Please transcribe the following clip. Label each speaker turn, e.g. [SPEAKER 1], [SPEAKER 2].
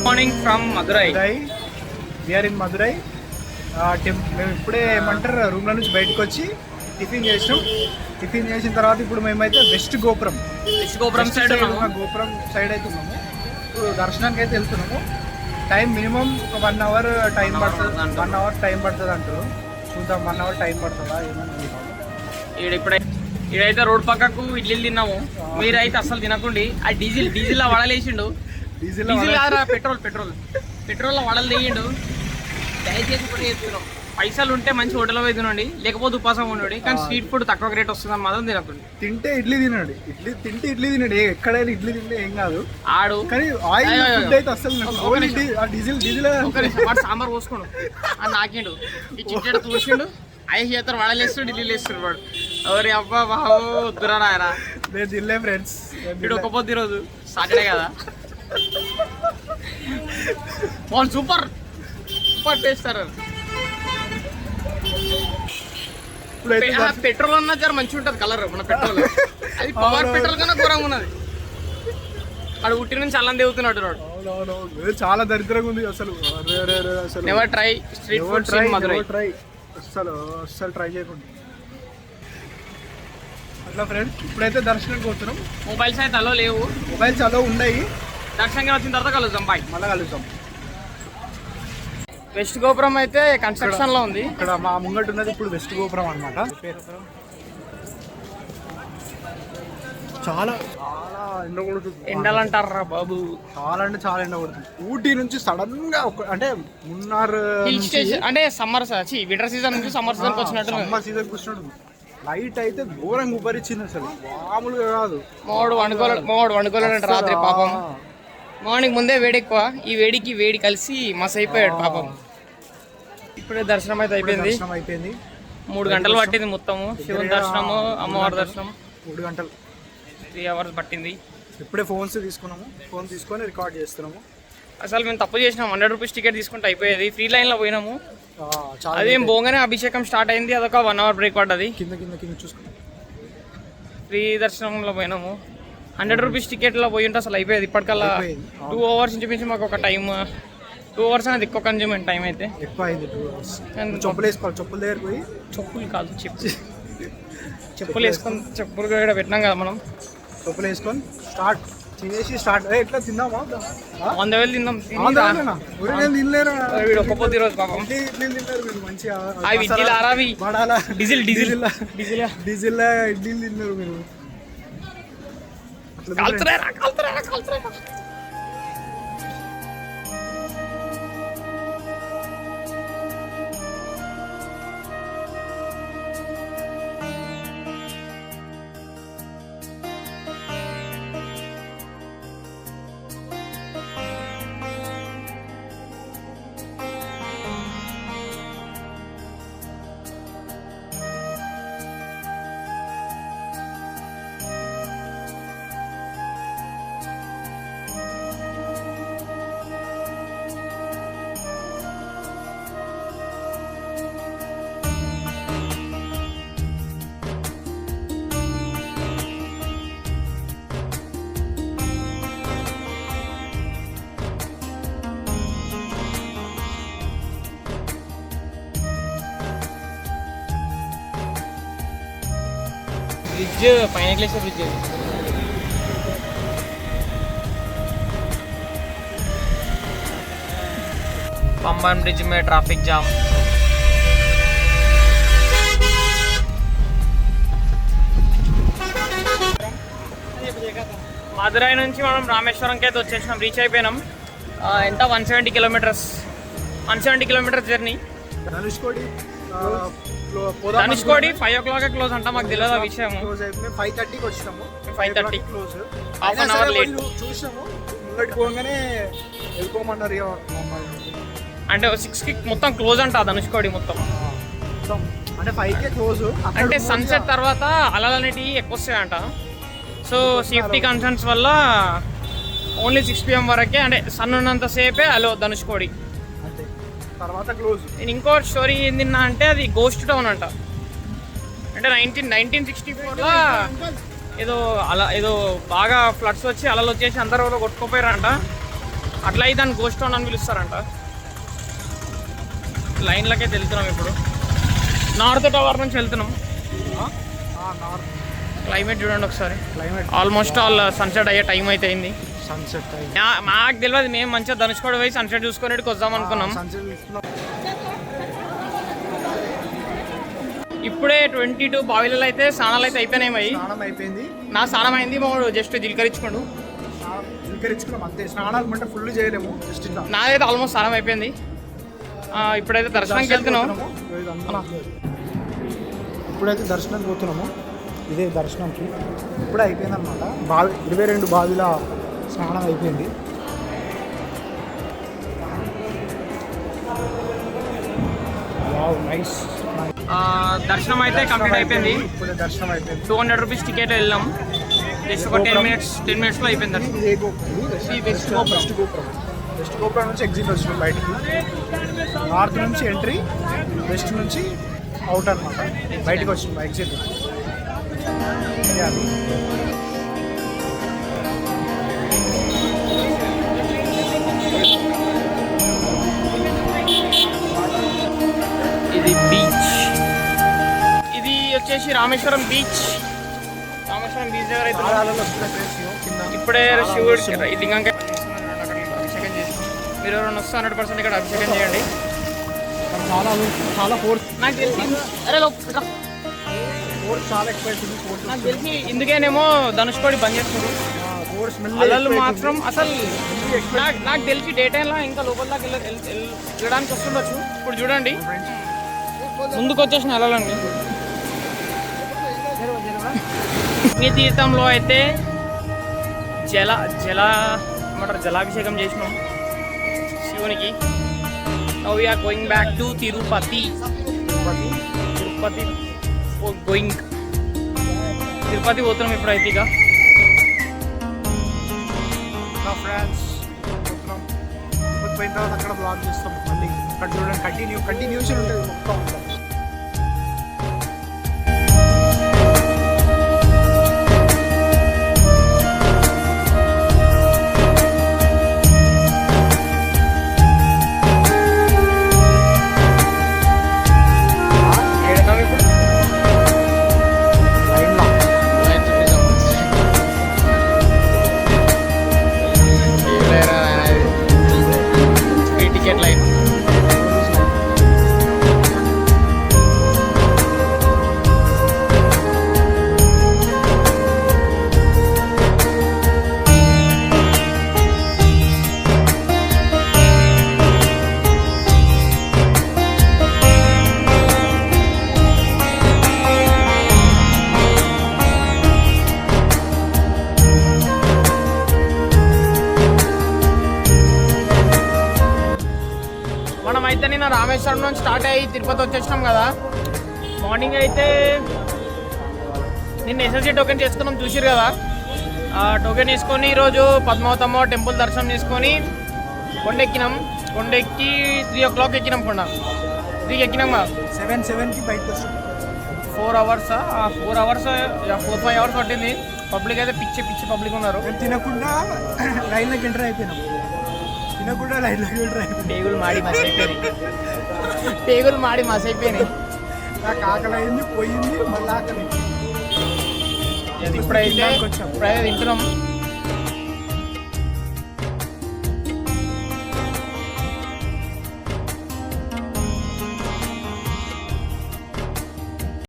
[SPEAKER 1] Morning from Madurai.
[SPEAKER 2] We're in Madurai. మేము ఇప్పుడే ఏమంటారు రూమ్లో నుంచి బయటకు వచ్చి టిఫిన్ చేసిన తర్వాత ఇప్పుడు మేమైతే వెస్ట్ గోపురం
[SPEAKER 1] సైడ్
[SPEAKER 2] గోపురం సైడ్ అయితే ఉన్నాము. ఇప్పుడు దర్శనానికి అయితే వెళ్తున్నాము. టైం మినిమం ఒక 1 అవర్ టైం పడుతుంది. 1 అవర్ టైం పడుతుంది అంటారు. చూద్దాం 1 అవర్ టైం పడుతుందా ఏమన్నా.
[SPEAKER 1] ఈడైతే రోడ్ పక్కకు ఇడ్లీలు తిన్నాము. మీరైతే అసలు తినకండి. ఆ డీజిల్ వడలేసిండు. డీజిల్ పెట్రోల్ వడలు తీయండు. దయచేసి కూడా చేస్తున్నాం. పైసలు ఉంటే మంచి హోటల్లో పోయి తినండి, లేకపోతే ఉపాసం ఉండండి. కానీ స్ట్రీట్ ఫుడ్ తక్కువ రేట్ వస్తుందని మాత్రం తినకండి.
[SPEAKER 2] తింటే ఇడ్లీ తినండి. ఎక్కడైనా ఇడ్లీ తింటే ఏం కాదు.
[SPEAKER 1] ఆడు
[SPEAKER 2] కానీ ఆయిల్ ఫుడ్ అయితే అసలు డీజిల్
[SPEAKER 1] సాంబార్ పోసుకోండు అని నాకిండు. ఈ చిట్టెడు చూసిండు. అయ్యి చేస్తారు వడలేస్తాడు, ఢిల్లీలు వేస్తాడు వాడు. ఎవరి అబ్బా బాబు వద్దురా రాయరా.
[SPEAKER 2] నేను తినలే ఫ్రెండ్స్.
[SPEAKER 1] వీడు ఒక్కపోతే ఈరోజు సాటర్డే కదా. వాళ్ళు సూపర్ టేస్ట్. పెట్రోల్ అన్నా జర మంచిగా ఉంటుంది కలర్. మన పెట్రోల్ అది పవర్ పెట్రోల్ కన్నా ఘోరంగా ఉన్నది. వాడు ఉట్టి నుంచి అల్లం దిగుతున్నాడు.
[SPEAKER 2] చాలా దరిద్రంగా ఉంది అసలు.
[SPEAKER 1] Never try street food in Madurai.
[SPEAKER 2] అస్సలు ట్రై చేయకుండా అట్లా ఫ్రెండ్స్. ఇప్పుడైతే దర్శనానికి పోతున్నాం.
[SPEAKER 1] మొబైల్స్ అయితే అలో లేవు.
[SPEAKER 2] మొబైల్స్ అలో ఉన్నాయి.
[SPEAKER 1] దర్శనంగా వచ్చిన తర్వాత కలుద్దాం. బాయ్.
[SPEAKER 2] మళ్ళీ కలుద్దాం.
[SPEAKER 1] వెస్ట్ గోపురం అయితే కన్స్ట్రక్షన్ లో ఉంది.
[SPEAKER 2] ఇక్కడ మా ముంగట ఉన్నది ఇప్పుడు వెస్ట్ గోపురం అనమాట. చాలా ఎండ కొడుతుంది.
[SPEAKER 1] ఎండలు అంటారా బాబు.
[SPEAKER 2] చాలా అంటే చాలా ఎండ కొడుతుంది. ఊటీ నుంచి సడన్ గా అంటే మున్నార్
[SPEAKER 1] హిల్ స్టేషన్ అంటే సమ్మర్ వింటర్ సీజన్ నుంచి సమ్మర్ సీజన్ వచ్చినట్టు.
[SPEAKER 2] సమ్మర్ సీజన్ వచ్చినట్టు లైట్ అయితే ఘోరంగా ఉపరిచింది అసలు. మామూలుగా కాదు.
[SPEAKER 1] మోడు వండుకోలేడు రాత్రి పాపం. మార్నింగ్ ముందే వేడి ఎక్కువ. ఈ వేడికి వేడి కలిసి మస్ అయిపోయాడు పాపం. ఇప్పుడే దర్శనం అయితే అయిపోయింది. 3 గంటలు పట్టింది మొత్తము. శివుని దర్శనము, అమ్మవారి దర్శనం
[SPEAKER 2] 3 గంటలు
[SPEAKER 1] 3 అవర్స్ పట్టింది.
[SPEAKER 2] ఇప్పుడే ఫోన్ తీసుకొని రికార్డ్ చేస్తున్నాము.
[SPEAKER 1] అసలు మేము తప్పు చేసినాం. 100 రూపీస్ టికెట్ తీసుకుంటే అయిపోయేది. ఫ్రీ లైన్లో పోయినాము. అదేం పోగానే అభిషేకం స్టార్ట్ అయింది. అదొక 1 అవర్ బ్రేక్ పడ్డది.
[SPEAKER 2] కింద చూసుకున్నాం.
[SPEAKER 1] ఫ్రీ దర్శనంలో పోయినాము. 100 రూపీస్ టికెట్లో పోయి ఉంటే అసలు అయిపోయేది. ఇప్పటికల్లా 2 అవర్స్ నుంచి మాకు ఒక టైం 2 అవర్స్ అనేది ఎక్కువ కన్జ్యూమెంట్ టైం అయితే
[SPEAKER 2] ఎక్కువ అయింది. 2 అవర్స్. చెప్పులు వేసుకోవాలి. చెప్పుల దగ్గర పోయి
[SPEAKER 1] చెప్పులు కాదు చెప్పులు వేసుకొని చెప్పులు కూడా పెట్టినాం కదా మనం.
[SPEAKER 2] చెప్పులు వేసుకొని స్టార్ట్ ఎట్లా తిందామా?
[SPEAKER 1] 100 వేలు తిందాం.
[SPEAKER 2] తినలేరు
[SPEAKER 1] ఒక్కపోతే ఈరోజు పాపం.
[SPEAKER 2] మంచిగా
[SPEAKER 1] అవి ఇడ్లీలు ఆరావి డీజిల్
[SPEAKER 2] ఇడ్లీలు తిన్నారు మీరు.
[SPEAKER 1] కాల్చరా ब्रिज पैन ब्रिज पंबन ब्रिज में ट्रैफिक जाम। మదురై నుంచి మనం రామేశ్వరంకి అయితే వచ్చేసినాం, రీచ్ అయిపోయినాం. ఎంత 170 kilometres journey. Dhanushkodi 5 o'clock close అంట, మాకు తెలియదు ఆ విషయం.
[SPEAKER 2] 5:30కి వచ్చినాము.
[SPEAKER 1] 5:30 హాఫ్ అన్ అవర్ లేట్
[SPEAKER 2] చూసినాము. ముంగటి పోగానే వెళ్ళిపోమన్నారు.
[SPEAKER 1] అంటే 6కి మొత్తం క్లోజ్ అంట ధనుష్కోడి మొత్తం.
[SPEAKER 2] అంటే 5కే క్లోజ్.
[SPEAKER 1] అంటే సన్సెట్ తర్వాత అలలు అనేటివి ఎక్కువ వస్తాయంట. సో సేఫ్టీ కన్సర్న్స్ వల్ల ఓన్లీ 6 PM వరకే, అంటే సన్ ఉన్నంతసేపే అలో ధనుష్కోడి,
[SPEAKER 2] తర్వాత క్లోజ్.
[SPEAKER 1] నేను ఇంకో స్టోరీ ఏందిన్నా అంటే అది గోస్ట్ టౌన్ అంట. అంటే 1964లో ఏదో బాగా ఫ్లడ్స్ వచ్చి అలలు వచ్చేసి అందరూ కొట్టుకుపోయారంట. అట్లా అయితే దాన్ని గోస్ట్ టౌన్ అని పిలుస్తారంట. లైన్లకైతే వెళ్తున్నాం ఇప్పుడు. నార్త్ టవర్ నుంచి వెళ్తున్నాం.
[SPEAKER 2] నార్త్
[SPEAKER 1] క్లైమేట్ చూడండి ఒకసారి.
[SPEAKER 2] క్లైమేట్
[SPEAKER 1] ఆల్మోస్ట్ ఆల్ సన్సెట్ అయ్యే టైం అయితే అయింది.
[SPEAKER 2] Sunset time.
[SPEAKER 1] మాకు తెలియదు, మేము మంచిగా ధనుష్కోడి పోయి సన్సెట్ చూసుకునేటికి వద్దాం అనుకున్నాం. ఇప్పుడే 22 బావిలలో అయితే స్నానాలు అయితే అయిపోయినాయి.
[SPEAKER 2] అయిపోయింది.
[SPEAKER 1] నా స్నానం అయింది. మామూలు జస్ట్ జిల్కరించుకోండు.
[SPEAKER 2] అంతే. స్నానాలు అంటే ఫుల్ చేయలేము. జస్ట్
[SPEAKER 1] నాదైతే ఆల్మోస్ట్ స్నానం అయిపోయింది. ఇప్పుడైతే దర్శనానికి వెళ్తున్నాం.
[SPEAKER 2] ఇప్పుడైతే దర్శనానికి పోతున్నాము. ఇదే దర్శనంకి ఇప్పుడే అయిపోయింది అనమాట. 22 బావిల స్నానం అయిపోయింది. Wow, nice.
[SPEAKER 1] దర్శనం అయితే కంప్లీట్ అయిపోయింది.
[SPEAKER 2] ఇప్పుడే దర్శనం అయిపోయింది.
[SPEAKER 1] 200 రూపీస్ టికెట్ వెళ్ళాం. జస్ట్ ఒక 10 మినిట్స్లో అయిపోయింది దర్శనం.
[SPEAKER 2] వెస్ట్ గోపురం నుంచి ఎగ్జిట్ వచ్చినాం బయటికి. నార్త్ నుంచి ఎంట్రీ, వెస్ట్ నుంచి అవుట్ అనమాట. బయటికి వచ్చినాం ఎగ్జిట్.
[SPEAKER 1] ఇది బీచ్. ఇది వచ్చేసి రామేశ్వరం బీచ్. రామేశ్వరం బీచ్ దగ్గర అయితే ఇప్పుడే శివుడు ఈ లింగంగా అభిషేకం చేసి మీరు ఎవరైనా వస్తే 100% ఇక్కడ అభిషేకం చేయండి.
[SPEAKER 2] చాలా ఫోర్స్
[SPEAKER 1] నాకు తెలిసి
[SPEAKER 2] చాలా ఎక్కువైతుంది.
[SPEAKER 1] నాకు తెలిసి ఇందుకేనేమో ధనుష్కోడి బంద్ చేస్తున్నారు. అలలు మాత్రం అసలు నాకు తెలిసి డే టైంలో ఇంకా లోపల దాకా వెళ్ళడానికి వస్తుండొచ్చు. ఇప్పుడు చూడండి ముందుకు వచ్చేసిన అలలండి. ఈ తీర్థంలో అయితే ఏమంటారు జలాభిషేకం చేసినాం శివునికి. Now we are going back to Tirupati. Tirupati పోతున్నాం ఇప్పుడైతే. ఇక
[SPEAKER 2] ఫ్రెండ్స్ పోయిన తర్వాత అక్కడ బ్లాగ్ చేస్తాం. మళ్ళీ అక్కడ చూడండి కంటిన్యూషన్ ఉంటుంది మొత్తం.
[SPEAKER 1] అయితే నేను రామేశ్వరం నుంచి స్టార్ట్ అయ్యి తిరుపతి వచ్చేసినాం కదా. మార్నింగ్ అయితే నిన్న ఎస్ఎస్సీ టోకెన్ చేసుకున్నాం చూసిరు కదా. టోకెన్ తీసుకొని ఈరోజు పద్మావతమ్మ టెంపుల్ దర్శనం చేసుకొని కొండెక్కినాం. కొండెక్కి 3 o'clock ఎక్కినాం. 3కి ఎక్కినాం కదా.
[SPEAKER 2] 7కి బయటకు వచ్చాం.
[SPEAKER 1] 4 hours 4-5 hours పట్టింది. పబ్లిక్ అయితే పిచ్చి పబ్లిక్ ఉన్నారు.
[SPEAKER 2] తినకుండా లైన్లోకి ఎంటర్ అయిపోయినాం.
[SPEAKER 1] పేగులు మాడి మసైపోయినాయి.
[SPEAKER 2] నాకు ఆకలి అయింది, పోయింది, మళ్ళీ ఆకలి.
[SPEAKER 1] ఇప్పుడైతే తింటున్నాం.